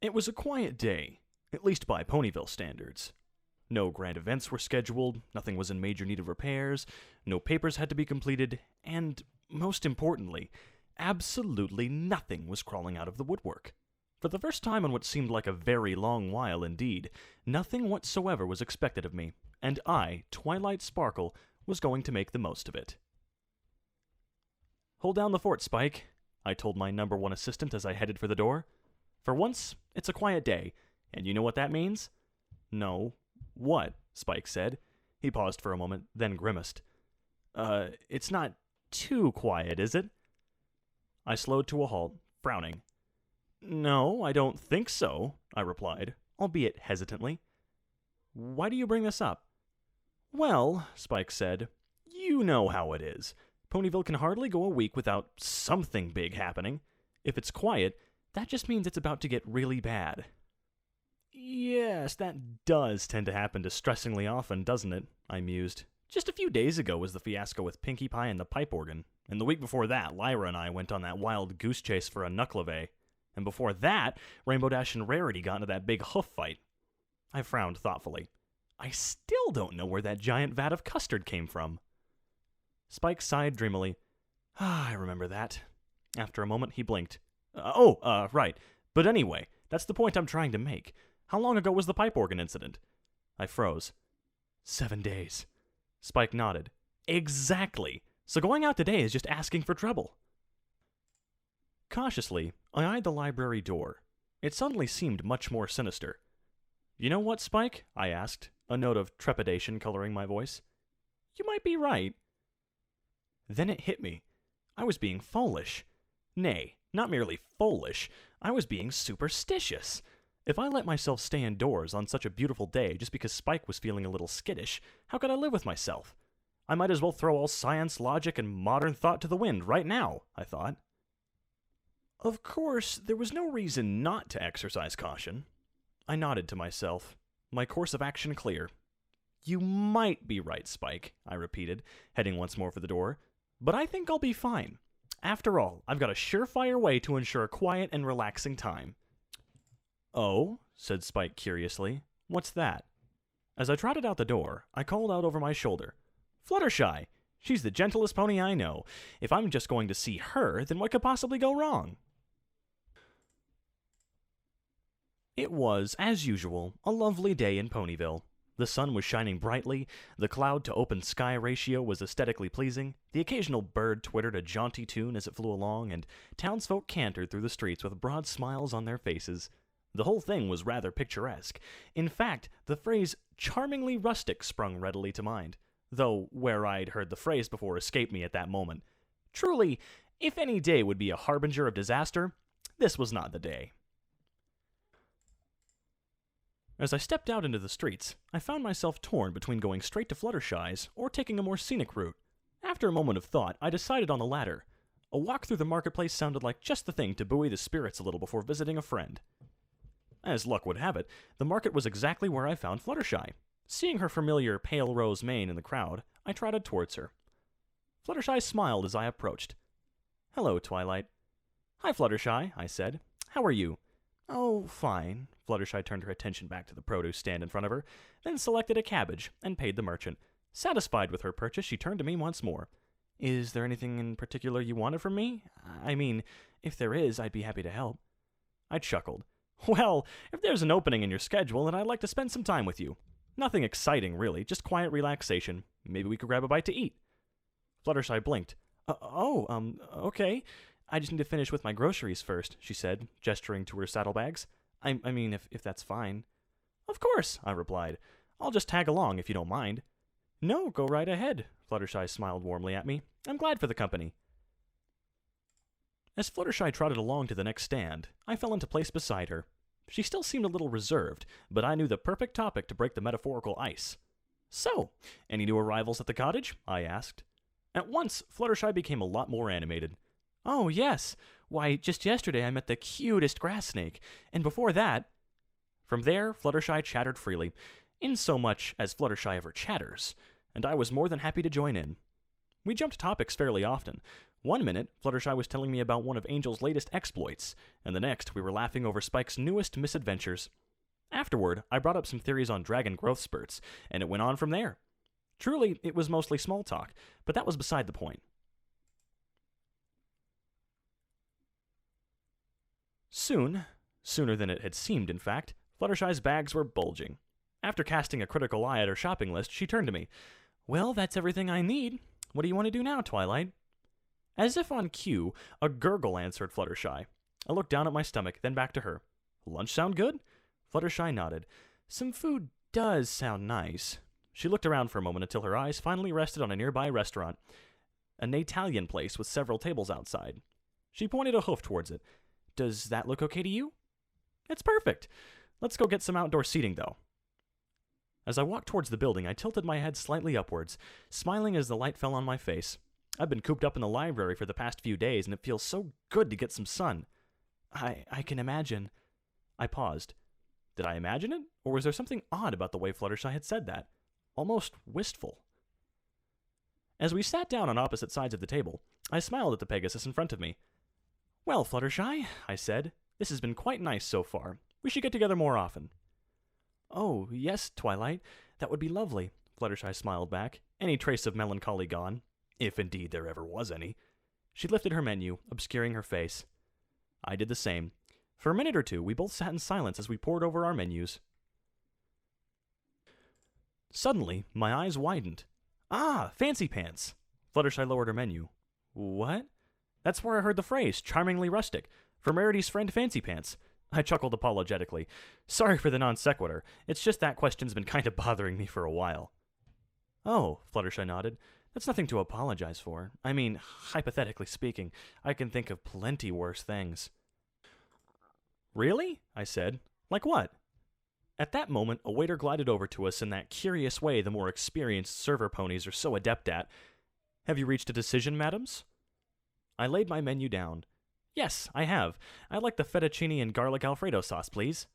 It was a quiet day, at least by Ponyville standards. No grand events were scheduled, nothing was in major need of repairs, no papers had to be completed, and, most importantly, absolutely nothing was crawling out of the woodwork. For the first time in what seemed like a very long while indeed, nothing whatsoever was expected of me, and I, Twilight Sparkle, was going to make the most of it. "Hold down the fort, Spike," I told my number one assistant as I headed for the door. "For once, it's a quiet day, and you know what that means?" "No. What?" Spike said. He paused for a moment, then grimaced. It's not too quiet, is it?" I slowed to a halt, frowning. "No, I don't think so," I replied, albeit hesitantly. "Why do you bring this up?" "Well," Spike said, "you know how it is. Ponyville can hardly go a week without something big happening. If it's quiet, that just means it's about to get really bad." "Yes, that does tend to happen distressingly often, doesn't it?" I mused. "Just a few days ago was the fiasco with Pinkie Pie and the pipe organ, and the week before that, Lyra and I went on that wild goose chase for a knuckleve, and before that, Rainbow Dash and Rarity got into that big hoof fight." I frowned thoughtfully. I still don't know where that giant vat of custard came from. Spike sighed dreamily. "I remember that." After a moment, he blinked. Right. But anyway, that's the point I'm trying to make. How long ago was the pipe organ incident?" I froze. 7 days. Spike nodded. "Exactly. So going out today is just asking for trouble." Cautiously, I eyed the library door. It suddenly seemed much more sinister. "You know what, Spike?" I asked, a note of trepidation coloring my voice. "You might be right." Then it hit me. I was being foolish. Nay, not merely foolish, I was being superstitious. If I let myself stay indoors on such a beautiful day just because Spike was feeling a little skittish, how could I live with myself? I might as well throw all science, logic, and modern thought to the wind right now, I thought. Of course, there was no reason not to exercise caution. I nodded to myself, my course of action clear. "You might be right, Spike," I repeated, heading once more for the door, "but I think I'll be fine. After all, I've got a surefire way to ensure a quiet and relaxing time." "Oh?" said Spike curiously. "What's that?" As I trotted out the door, I called out over my shoulder, "Fluttershy! She's the gentlest pony I know. If I'm just going to see her, then what could possibly go wrong?" It was, as usual, a lovely day in Ponyville. The sun was shining brightly, the cloud-to-open sky ratio was aesthetically pleasing, the occasional bird twittered a jaunty tune as it flew along, and townsfolk cantered through the streets with broad smiles on their faces. The whole thing was rather picturesque. In fact, the phrase "charmingly rustic" sprung readily to mind, though where I'd heard the phrase before escaped me at that moment. Truly, if any day would be a harbinger of disaster, this was not the day. As I stepped out into the streets, I found myself torn between going straight to Fluttershy's or taking a more scenic route. After a moment of thought, I decided on the latter. A walk through the marketplace sounded like just the thing to buoy the spirits a little before visiting a friend. As luck would have it, the market was exactly where I found Fluttershy. Seeing her familiar pale rose mane in the crowd, I trotted towards her. Fluttershy smiled as I approached. "Hello, Twilight." "Hi, Fluttershy," I said. "How are you?" "Oh, fine." Fluttershy turned her attention back to the produce stand in front of her, then selected a cabbage and paid the merchant. Satisfied with her purchase, she turned to me once more. "Is there anything in particular you wanted from me? I mean, if there is, I'd be happy to help." I chuckled. "Well, if there's an opening in your schedule, then I'd like to spend some time with you. Nothing exciting, really, just quiet relaxation. Maybe we could grab a bite to eat." Fluttershy blinked. Okay. I just need to finish with my groceries first," she said, gesturing to her saddlebags. I mean, if that's fine." "Of course," I replied. "I'll just tag along if you don't mind." "No, go right ahead," Fluttershy smiled warmly at me. "I'm glad for the company." As Fluttershy trotted along to the next stand, I fell into place beside her. She still seemed a little reserved, but I knew the perfect topic to break the metaphorical ice. "So, any new arrivals at the cottage?" I asked. At once, Fluttershy became a lot more animated. "Oh, yes. Why, just yesterday I met the cutest grass snake, and before that—" From there, Fluttershy chattered freely, insomuch as Fluttershy ever chatters, and I was more than happy to join in. We jumped topics fairly often. One minute, Fluttershy was telling me about one of Angel's latest exploits, and the next, we were laughing over Spike's newest misadventures. Afterward, I brought up some theories on dragon growth spurts, and it went on from there. Truly, it was mostly small talk, but that was beside the point. Soon, sooner than it had seemed in fact, Fluttershy's bags were bulging. After casting a critical eye at her shopping list, she turned to me. "Well, that's everything I need. What do you want to do now, Twilight?" As if on cue, a gurgle answered Fluttershy. I looked down at my stomach, then back to her. "Lunch sound good?" Fluttershy nodded. "Some food does sound nice." She looked around for a moment until her eyes finally rested on a nearby restaurant, an Italian place with several tables outside. She pointed a hoof towards it. "Does that look okay to you?" "It's perfect. Let's go get some outdoor seating, though." As I walked towards the building, I tilted my head slightly upwards, smiling as the light fell on my face. I've been cooped up in the library for the past few days, and it feels so good to get some sun. I can imagine. I paused. Did I imagine it, or was there something odd about the way Fluttershy had said that? Almost wistful. As we sat down on opposite sides of the table, I smiled at the Pegasus in front of me. "Well, Fluttershy," I said, "this has been quite nice so far. We should get together more often." "Oh, yes, Twilight, that would be lovely," Fluttershy smiled back, any trace of melancholy gone, if indeed there ever was any. She lifted her menu, obscuring her face. I did the same. For a minute or two, we both sat in silence as we pored over our menus. Suddenly, my eyes widened. "Ah, Fancy Pants!" Fluttershy lowered her menu. "What?" "That's where I heard the phrase, charmingly rustic, from Rarity's friend Fancy Pants." I chuckled apologetically. "Sorry for the non sequitur. It's just that question's been kind of bothering me for a while." "Oh," Fluttershy nodded. "That's nothing to apologize for. I mean, hypothetically speaking, I can think of plenty worse things." "Really?" I said. "Like what?" At that moment, a waiter glided over to us in that curious way the more experienced server ponies are so adept at. "Have you reached a decision, madams?" I laid my menu down. "Yes, I have. I'd like the fettuccine and garlic Alfredo sauce, please."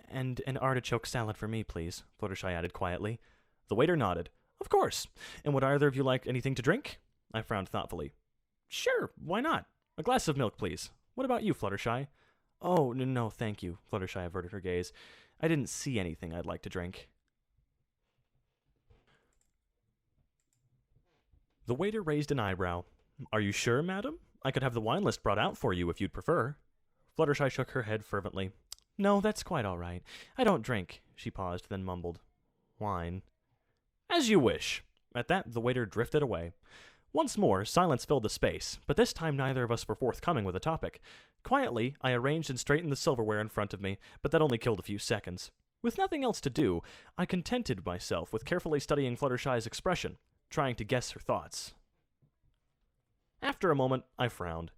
And an artichoke salad for me, please," Fluttershy added quietly. The waiter nodded. "Of course. And would either of you like anything to drink?" I frowned thoughtfully. "Sure, why not? A glass of milk, please. What about you, Fluttershy?" "Oh, no, thank you," Fluttershy averted her gaze. "I didn't see anything I'd like to drink." The waiter raised an eyebrow. "Are you sure, madam? I could have the wine list brought out for you if you'd prefer." Fluttershy shook her head fervently. "No, that's quite all right. I don't drink." She paused, then mumbled, "Wine." "As you wish." At that, the waiter drifted away. Once more, silence filled the space, but this time neither of us were forthcoming with a topic. Quietly, I arranged and straightened the silverware in front of me, but that only killed a few seconds. With nothing else to do, I contented myself with carefully studying Fluttershy's expression, trying to guess her thoughts. After a moment, I frowned.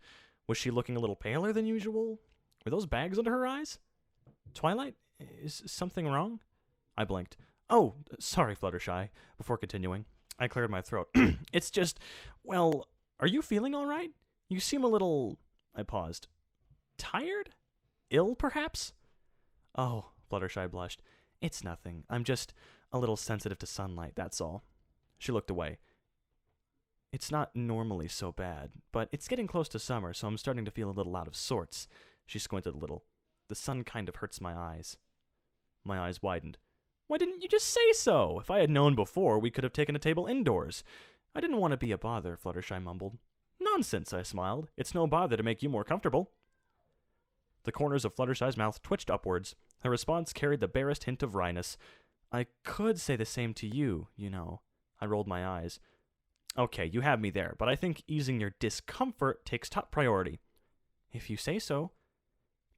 Was she looking a little paler than usual? Were those bags under her eyes? "Twilight, is something wrong?" I blinked. "Oh, sorry, Fluttershy." Before continuing, I cleared my throat. "It's just, well, are you feeling all right? You seem a little..." I paused. "Tired? Ill, perhaps?" "Oh," Fluttershy blushed. "It's nothing. I'm just a little sensitive to sunlight, that's all." She looked away. "It's not normally so bad, but it's getting close to summer, so I'm starting to feel a little out of sorts." She squinted a little. "The sun kind of hurts my eyes." My eyes widened. "Why didn't you just say so? If I had known before, we could have taken a table indoors." "I didn't want to be a bother," Fluttershy mumbled. "Nonsense," I smiled. "It's no bother to make you more comfortable." The corners of Fluttershy's mouth twitched upwards. Her response carried the barest hint of wryness. "I could say the same to you, you know." I rolled my eyes. "Okay, you have me there, but I think easing your discomfort takes top priority." "If you say so."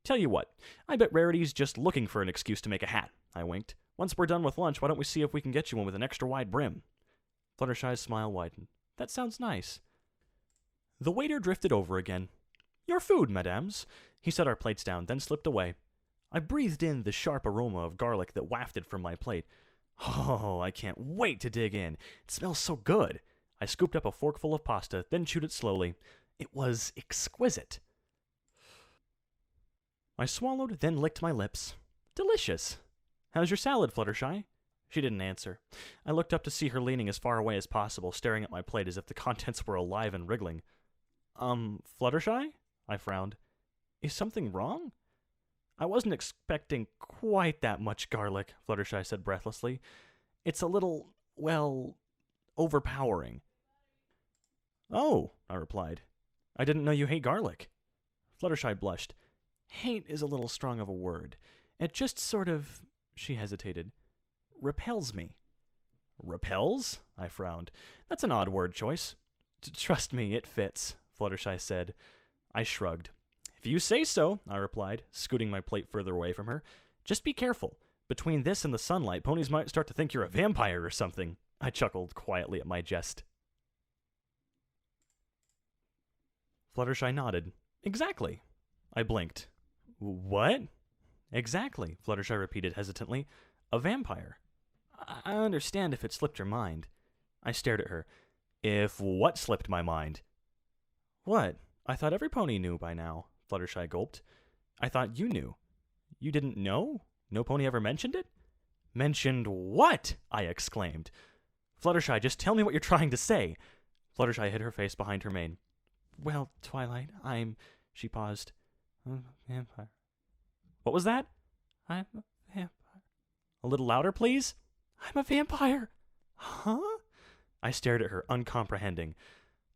"Tell you what, I bet Rarity's just looking for an excuse to make a hat." I winked. "Once we're done with lunch, why don't we see if we can get you one with an extra wide brim?" Fluttershy's smile widened. "That sounds nice." The waiter drifted over again. "Your food, mesdames." He set our plates down, then slipped away. I breathed in the sharp aroma of garlic that wafted from my plate. Oh, I can't wait to dig in. It smells so good. I scooped up a forkful of pasta, then chewed it slowly. It was exquisite. I swallowed, then licked my lips. Delicious. "How's your salad, Fluttershy?" She didn't answer. I looked up to see her leaning as far away as possible, staring at my plate as if the contents were alive and wriggling. Fluttershy? I frowned. Is something wrong? I wasn't expecting quite that much garlic, Fluttershy said breathlessly. It's a little, well, overpowering. Oh, I replied. I didn't know you hate garlic. Fluttershy blushed. Hate is a little strong of a word. It just sort of, she hesitated, repels me. Repels? I frowned. That's an odd word choice. Trust me, it fits, Fluttershy said. I shrugged. If you say so, I replied, scooting my plate further away from her. Just be careful. Between this and the sunlight, ponies might start to think you're a vampire or something. I chuckled quietly at my jest. Fluttershy nodded. Exactly. I blinked. What? Exactly, Fluttershy repeated hesitantly. A vampire. I understand if it slipped your mind. I stared at her. If what slipped my mind? What? I thought every pony knew by now, Fluttershy gulped. I thought you knew. You didn't know? No pony ever mentioned it? Mentioned what? I exclaimed. Fluttershy, just tell me what you're trying to say. Fluttershy hid her face behind her mane. Well, Twilight, She paused. A vampire. What was that? I'm a vampire. A little louder, please? I'm a vampire. Huh? I stared at her, uncomprehending.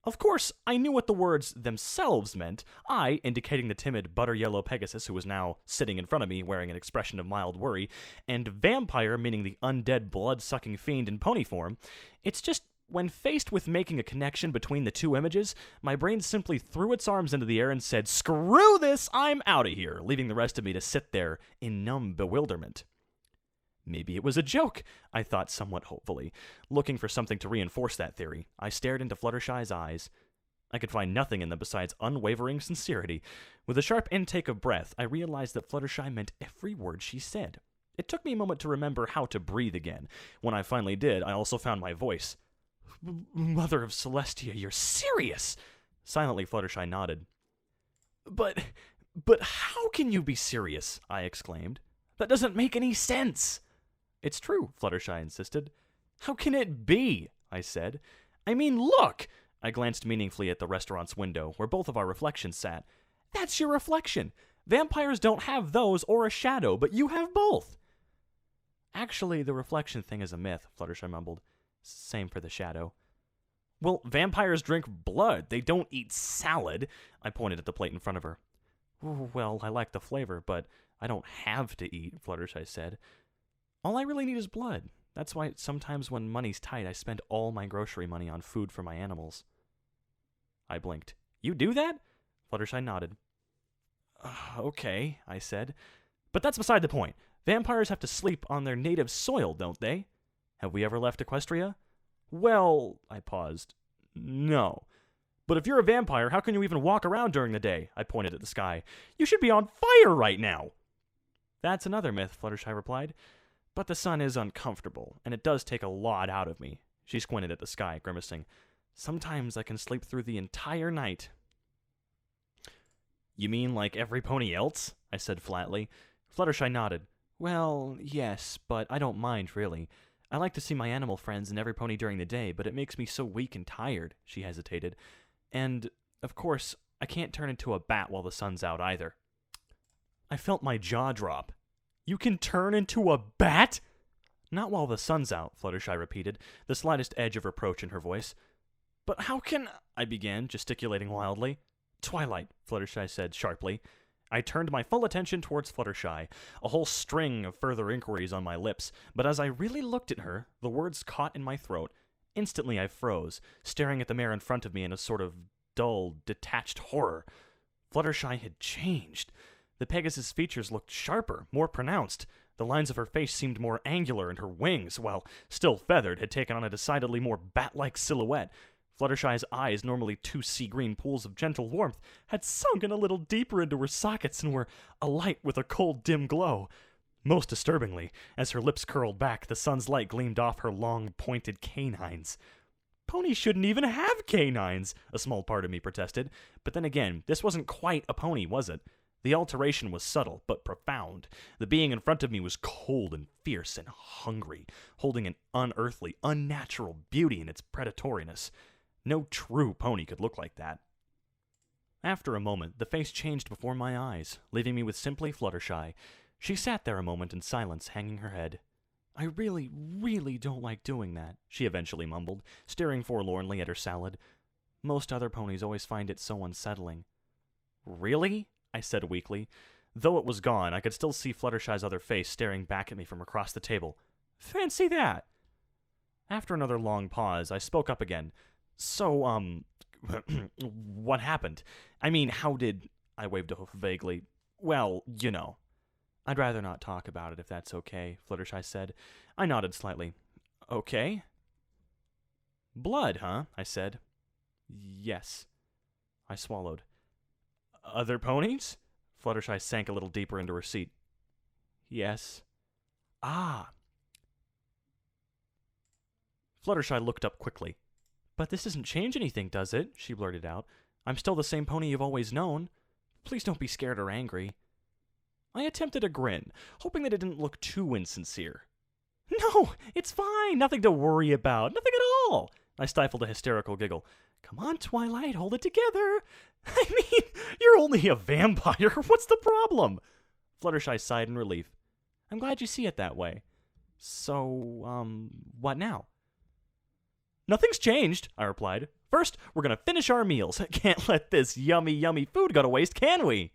Of course, I knew what the words themselves meant. I, indicating the timid butter-yellow Pegasus who was now sitting in front of me wearing an expression of mild worry, and vampire meaning the undead blood-sucking fiend in pony form. It's just, when faced with making a connection between the two images, my brain simply threw its arms into the air and said, "Screw this, I'm out of here," leaving the rest of me to sit there in numb bewilderment. Maybe it was a joke, I thought somewhat hopefully. Looking for something to reinforce that theory, I stared into Fluttershy's eyes. I could find nothing in them besides unwavering sincerity. With a sharp intake of breath, I realized that Fluttershy meant every word she said. It took me a moment to remember how to breathe again. When I finally did, I also found my voice. Mother of Celestia, you're serious! Silently, Fluttershy nodded. But how can you be serious? I exclaimed. That doesn't make any sense. It's true, Fluttershy insisted. How can it be? I said. I mean, look! I glanced meaningfully at the restaurant's window, where both of our reflections sat. That's your reflection. Vampires don't have those or a shadow, but you have both. Actually, the reflection thing is a myth, Fluttershy mumbled. Same for the shadow. Well, vampires drink blood. They don't eat salad. I pointed at the plate in front of her. Well, I like the flavor, but I don't have to eat, Fluttershy said. All I really need is blood. That's why sometimes when money's tight, I spend all my grocery money on food for my animals. I blinked. You do that? Fluttershy nodded. Okay, I said. But that's beside the point. Vampires have to sleep on their native soil, don't they? Have we ever left Equestria? Well, I paused. No. But if you're a vampire, how can you even walk around during the day? I pointed at the sky. You should be on fire right now. That's another myth, Fluttershy replied. But the sun is uncomfortable, and it does take a lot out of me. She squinted at the sky, grimacing. Sometimes I can sleep through the entire night. You mean like every pony else? I said flatly. Fluttershy nodded. Well, yes, but I don't mind, really. I like to see my animal friends and every pony during the day, but it makes me so weak and tired, she hesitated. And, of course, I can't turn into a bat while the sun's out either. I felt my jaw drop. You can turn into a bat? Not while the sun's out, Fluttershy repeated, the slightest edge of reproach in her voice. But how can... I began, gesticulating wildly. Twilight, Fluttershy said sharply. I turned my full attention towards Fluttershy, a whole string of further inquiries on my lips, but as I really looked at her, the words caught in my throat. Instantly I froze, staring at the mare in front of me in a sort of dull, detached horror. Fluttershy had changed. The Pegasus' features looked sharper, more pronounced. The lines of her face seemed more angular, and her wings, while still feathered, had taken on a decidedly more bat-like silhouette. Fluttershy's eyes, normally two sea-green pools of gentle warmth, had sunken a little deeper into her sockets and were alight with a cold, dim glow. Most disturbingly, as her lips curled back, the sun's light gleamed off her long, pointed canines. Ponies shouldn't even have canines, a small part of me protested. But then again, this wasn't quite a pony, was it? The alteration was subtle, but profound. The being in front of me was cold and fierce and hungry, holding an unearthly, unnatural beauty in its predatoriness. No true pony could look like that. After a moment, the face changed before my eyes, leaving me with simply Fluttershy. She sat there a moment in silence, hanging her head. I really, really don't like doing that, she eventually mumbled, staring forlornly at her salad. Most other ponies always find it so unsettling. Really? I said weakly. Though it was gone, I could still see Fluttershy's other face staring back at me from across the table. Fancy that! After another long pause, I spoke up again. So, what happened? I mean, how did... I waved a hoof vaguely. Well, you know. I'd rather not talk about it if that's okay, Fluttershy said. I nodded slightly. Okay. Blood, huh? I said. Yes. I swallowed. Other ponies? Fluttershy sank a little deeper into her seat. Yes. Ah. Fluttershy looked up quickly. But this doesn't change anything, does it? She blurted out. I'm still the same pony you've always known. Please don't be scared or angry. I attempted a grin, hoping that it didn't look too insincere. No, it's fine. Nothing to worry about. Nothing at all. I stifled a hysterical giggle. Come on, Twilight, hold it together. I mean, you're only a vampire. What's the problem? Fluttershy sighed in relief. I'm glad you see it that way. So, what now? Nothing's changed, I replied. First, we're gonna finish our meals. Can't let this yummy, yummy food go to waste, can we?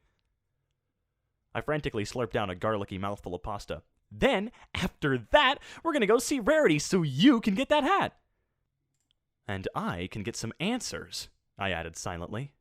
I frantically slurped down a garlicky mouthful of pasta. Then, after that, we're gonna go see Rarity so you can get that hat. And I can get some answers, I added silently.